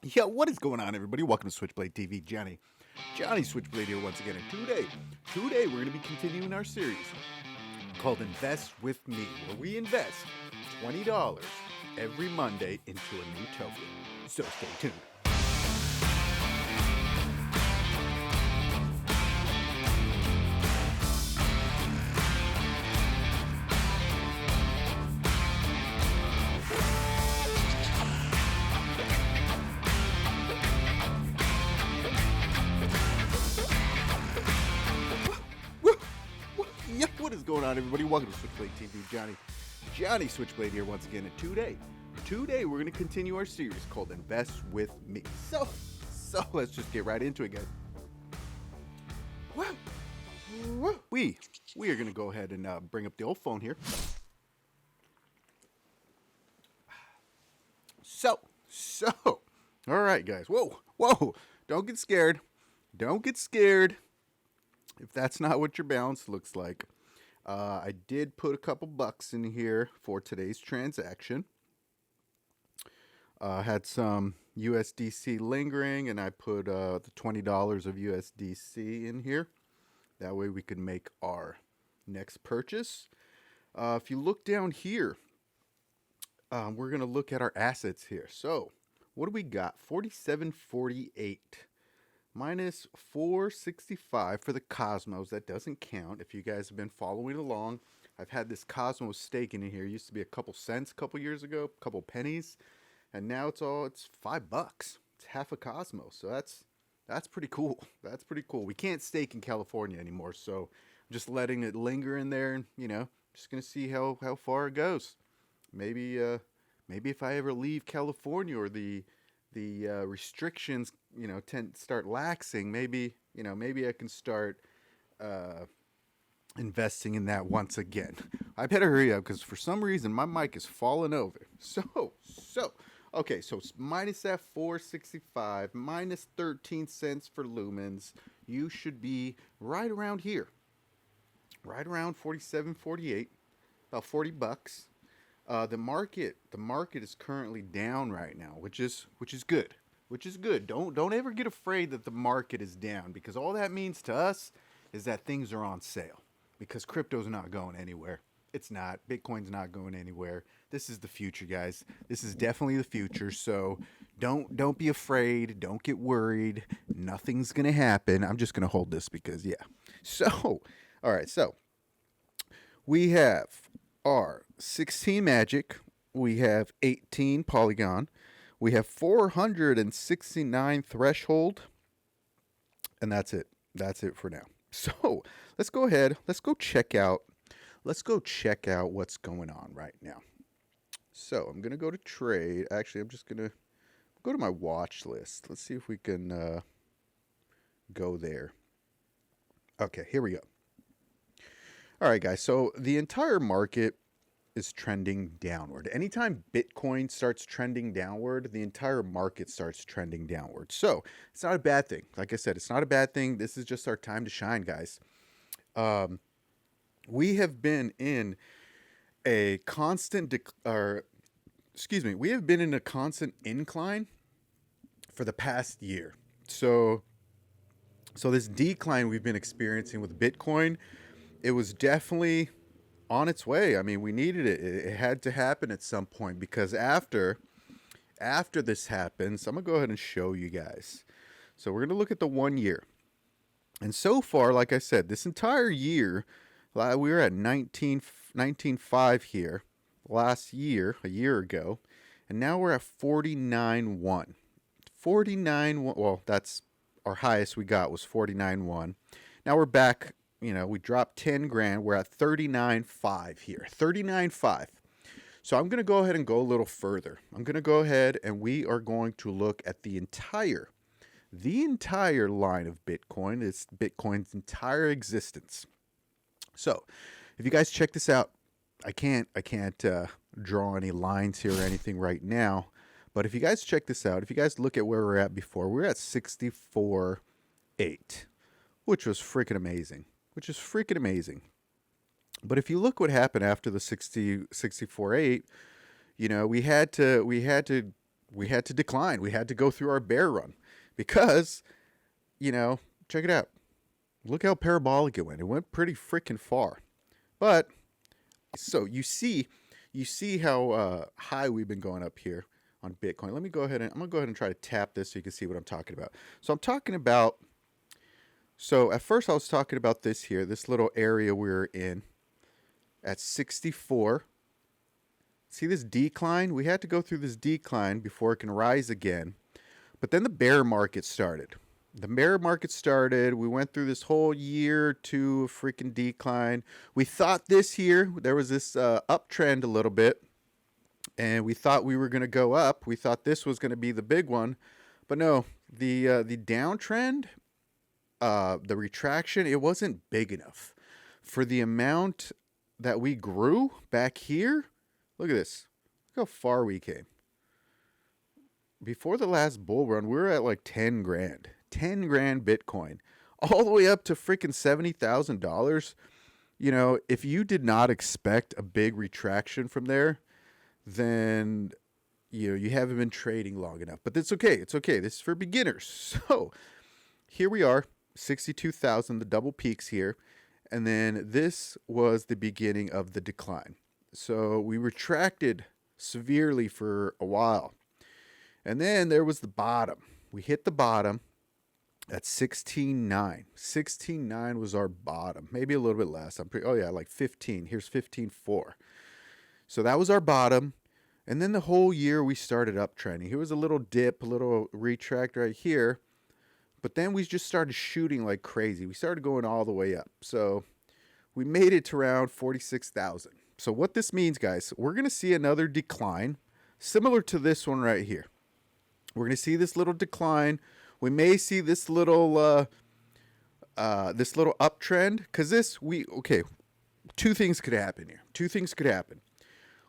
Yeah, what is going on, everybody? Welcome to Switchblade TV. Johnny Switchblade here once again. And today we're going to be continuing our series called Invest with Me, where we invest $20 every Monday into a new token. So stay tuned. Yeah, what is going on, everybody? Welcome to Switchblade TV. Johnny Switchblade here once again. And today we're going to continue our series called Invest with Me. So let's just get right into it, guys. We are going to go ahead and bring up the old phone here. So, all right, guys. Whoa! Don't get scared. If that's not what your balance looks like. I did put a couple bucks in here for today's transaction. Had some USDC lingering, and I put the $20 of USDC in here. That way we could make our next purchase. If you look down here, we're going to look at our assets here. So what do we got? 4748 minus 465 for the Cosmos. That doesn't count. If you guys have been following along, I've had this Cosmos stake in here. It used to be a couple cents a couple years ago, a couple pennies, and now it's $5. It's half a Cosmos. So that's pretty cool. That's pretty cool. We can't stake in California anymore, so I'm just letting it linger in there, and just gonna see how far it goes. Maybe if I ever leave California or the restrictions tend to start laxing, maybe I can start investing in that once again. I better hurry up because for some reason my mic is falling over. Okay, so minus that 465 minus 13 cents for lumens, you should be right around here, right around 47.48, about $40. The market is currently down right now, which is good. Don't ever get afraid that the market is down, because all that means to us is that things are on sale, because crypto's not going anywhere. It's not. Bitcoin's not going anywhere. This is the future, guys. This is definitely the future. So don't be afraid. Don't get worried. Nothing's gonna happen. I'm just gonna hold this because yeah. So all right. So we have our 16 Magic, we have 18 Polygon, we have 469 Threshold, and that's it. That's it for now. So let's go ahead. Let's go check out what's going on right now. So I'm gonna go to trade. Actually, I'm just gonna go to my watch list. Let's see if we can go there. Okay, here we go. All right, guys. So the entire market is trending downward. Anytime Bitcoin starts trending downward, the entire market starts trending downward. So it's not a bad thing. Like I said, it's not a bad thing. This is just our time to shine, guys. We have been in a constant we have been in a constant incline for the past year. So this decline we've been experiencing with Bitcoin, it was definitely on its way. I mean, we needed it. It had to happen at some point, because after this happens, I'm going to go ahead and show you guys. So we're going to look at the 1 year. And so far, like I said, this entire year, we were at 19.5 here last year, a year ago, and now we're at 49.1. 49.1, well, that's our highest we got was 49.1. Now we're back. We dropped 10 grand. We're at 39.5 here. 39.5. So I'm going to go ahead and go a little further. I'm going to go ahead and we are going to look at the entire line of Bitcoin. It's Bitcoin's entire existence. So if you guys check this out, I can't draw any lines here or anything right now. But if you guys check this out, if you guys look at where we're at before, we're at 64.8, which was freaking amazing. But if you look what happened after the 64.8, we had to we had to decline. We had to go through our bear run because, check it out. Look how parabolic it went. It went pretty freaking far. But so you see how high we've been going up here on Bitcoin. I'm going to go ahead and try to tap this so you can see what I'm talking about. So at first I was talking about this here, this little area we're in at 64. See this decline? We had to go through this decline before it can rise again. But then the bear market started. We went through this whole year or two of freaking decline. We thought this year there was this uptrend a little bit, and we thought we were going to go up. We thought this was going to be the big one, but no, the downtrend, the retraction, it wasn't big enough for the amount that we grew back here. Look at this. Look how far we came. Before the last bull run, we were at like 10 grand. 10 grand Bitcoin. All the way up to freaking $70,000. If you did not expect a big retraction from there, then you haven't been trading long enough. But it's okay. It's okay. This is for beginners. So here we are, 62,000, the double peaks here. And then this was the beginning of the decline. So we retracted severely for a while. And then there was the bottom. We hit the bottom at 16.9. 16.9 was our bottom. Maybe a little bit less. Like 15. Here's 15.4. So that was our bottom. And then the whole year we started uptrending. Here was a little dip, a little retract right here. But then we just started shooting like crazy. We started going all the way up. So we made it to around 46,000. So what this means, guys, we're going to see another decline similar to this one right here. We're going to see this little decline. We may see this little uptrend because two things could happen here.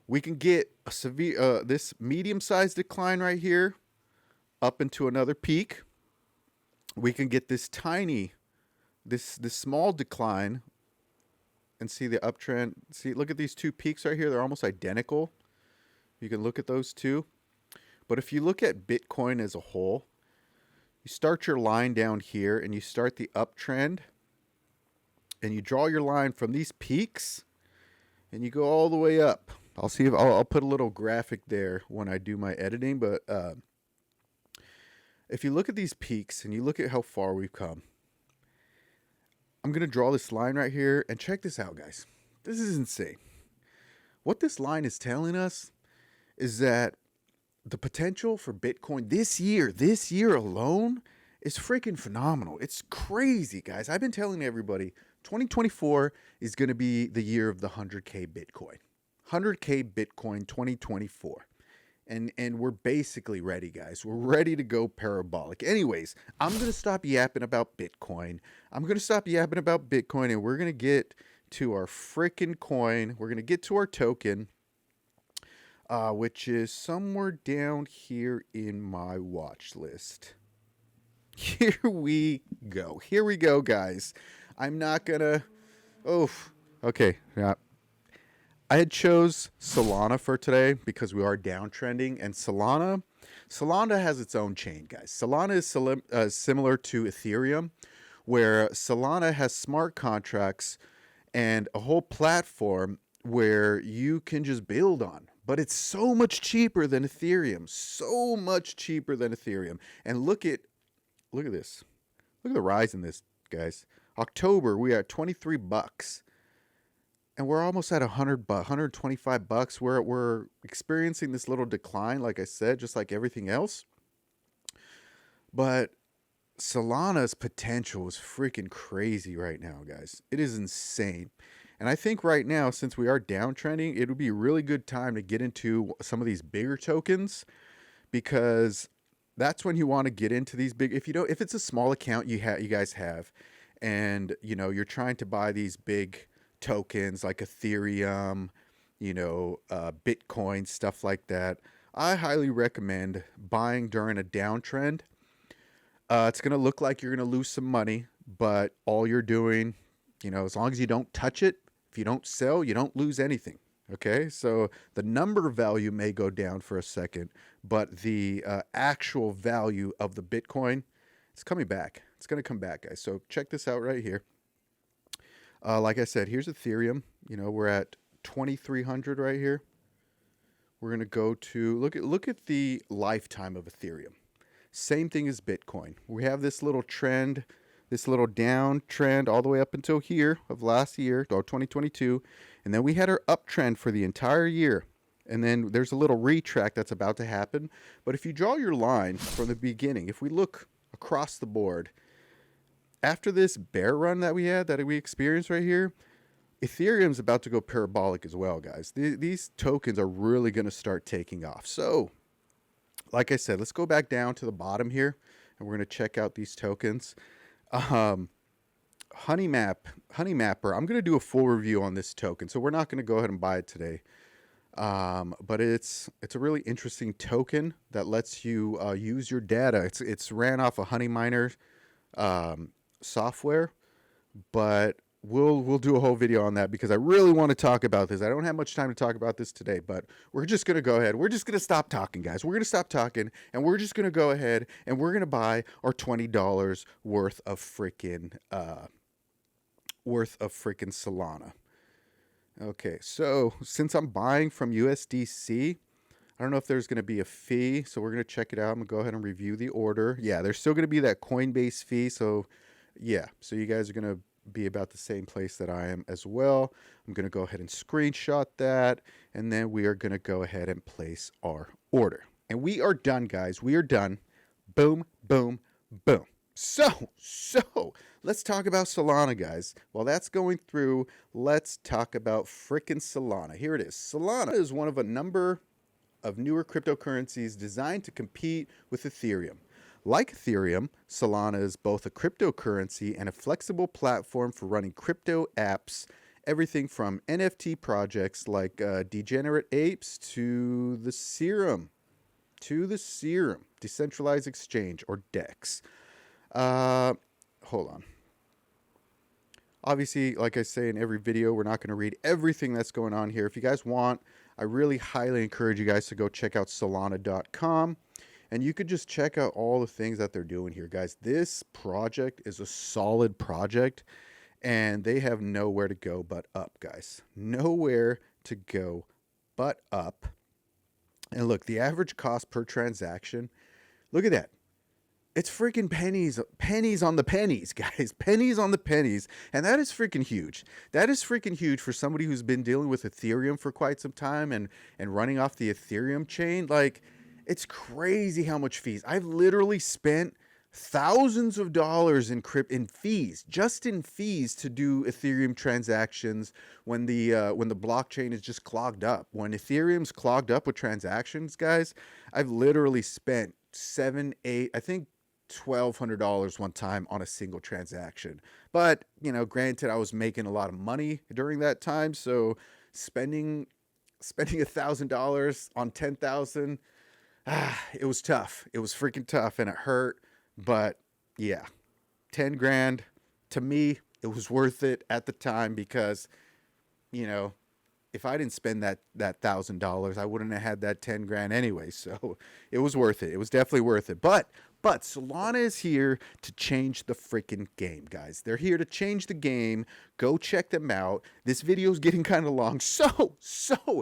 We can get a severe this medium-sized decline right here up into another peak. We can get this small decline and see the uptrend. See, look at these two peaks right here. They're almost identical. You can look at those two. But if you look at Bitcoin as a whole, you start your line down here and you start the uptrend and you draw your line from these peaks and you go all the way up. I'll see if I'll put a little graphic there when I do my editing. But if you look at these peaks and you look at how far we've come, I'm going to draw this line right here and check this out, guys. This is insane. What this line is telling us is that the potential for Bitcoin this year alone is freaking phenomenal. It's crazy, guys. I've been telling everybody 2024 is going to be the year of the 100K Bitcoin. 100K Bitcoin 2024. And we're basically ready, guys. We're ready to go parabolic. Anyways, I'm going to stop yapping about Bitcoin. And we're going to get to our freaking coin. We're going to get to our token, which is somewhere down here in my watch list. Here we go, guys. I'm not going to... okay. Yeah. I had chose Solana for today because we are downtrending, and Solana has its own chain, guys. Solana is similar to Ethereum, where Solana has smart contracts and a whole platform where you can just build on. But it's so much cheaper than Ethereum, And look at this. Look at the rise in this, guys. October, we are at $23. And we're almost at $125. We're experiencing this little decline, like I said, just like everything else. But Solana's potential is freaking crazy right now, guys. It is insane. And I think right now, since we are downtrending, it would be a really good time to get into some of these bigger tokens, because that's when you want to get into these big. If it's a small account you guys have, and you're trying to buy these big tokens like Ethereum, Bitcoin, stuff like that, I highly recommend buying during a downtrend. It's going to look like you're going to lose some money, but all you're doing, as long as you don't touch it, if you don't sell, you don't lose anything. Okay, so the number value may go down for a second, but the actual value of the Bitcoin, it's coming back. It's going to come back, guys. So check this out right here. Like I said, here's Ethereum. You know, we're at 2,300 right here. We're going to go to look at the lifetime of Ethereum. Same thing as Bitcoin. We have this little trend, this little downtrend all the way up until here of last year, or 2022. And then we had our uptrend for the entire year. And then there's a little retract that's about to happen. But if you draw your line from the beginning, if we look across the board, after this bear run that we had, that we experienced right here, Ethereum's about to go parabolic as well, guys. These tokens are really going to start taking off. So, like I said, let's go back down to the bottom here, and we're going to check out these tokens. Honey Mapper, I'm going to do a full review on this token, so we're not going to go ahead and buy it today. But it's a really interesting token that lets you use your data. It's ran off a Honey Miner software, but we'll do a whole video on that because I really want to talk about this. I don't have much time to talk about this today, but we're just going to go ahead. We're just going to stop talking, guys. We're going to stop talking, and we're just going to go ahead and we're going to buy our $20 worth of freaking Solana. Okay, so since I'm buying from USDC, I don't know if there's going to be a fee, so we're going to check it out. I'm going to go ahead and review the order. Yeah, there's still going to be that Coinbase fee, so yeah, so you guys are going to be about the same place that I am as well. I'm going to go ahead and screenshot that, and then we are going to go ahead and place our order. And we are done, guys. We are done. Boom, boom, boom. So let's talk about Solana, guys. While that's going through, let's talk about frickin' Solana. Here it is. Solana is one of a number of newer cryptocurrencies designed to compete with Ethereum. Like Ethereum, Solana is both a cryptocurrency and a flexible platform for running crypto apps, everything from NFT projects like Degenerate Apes to the Serum, Decentralized Exchange, or DEX. Hold on. Obviously, like I say in every video, we're not going to read everything that's going on here. If you guys want, I really highly encourage you guys to go check out Solana.com. And you could just check out all the things that they're doing here, guys. This project is a solid project, and they have nowhere to go but up, guys. Nowhere to go but up. And look, the average cost per transaction, look at that. It's freaking pennies on the pennies, guys. Pennies on the pennies. And that is freaking huge. That is freaking huge for somebody who's been dealing with Ethereum for quite some time and running off the Ethereum chain. Like, it's crazy how much fees. I've literally spent thousands of dollars in fees, just in fees to do Ethereum transactions when the blockchain is just clogged up. When Ethereum's clogged up with transactions, guys, I've literally spent $1,200 one time on a single transaction. But, you know, granted, I was making a lot of money during that time, so spending $1,000 on 10,000. It was tough. It was freaking tough, and it hurt. But yeah, 10 grand to me, it was worth it at the time because, you know, if I didn't spend that $1,000, I wouldn't have had that 10 grand anyway. So it was worth it. It was definitely worth it. But Solana is here to change the freaking game, guys. They're here to change the game. Go check them out. This video is getting kind of long. So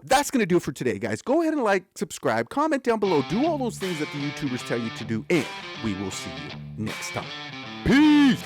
that's going to do it for today, guys. Go ahead and like, subscribe, comment down below. Do all those things that the YouTubers tell you to do. And we will see you next time. Peace.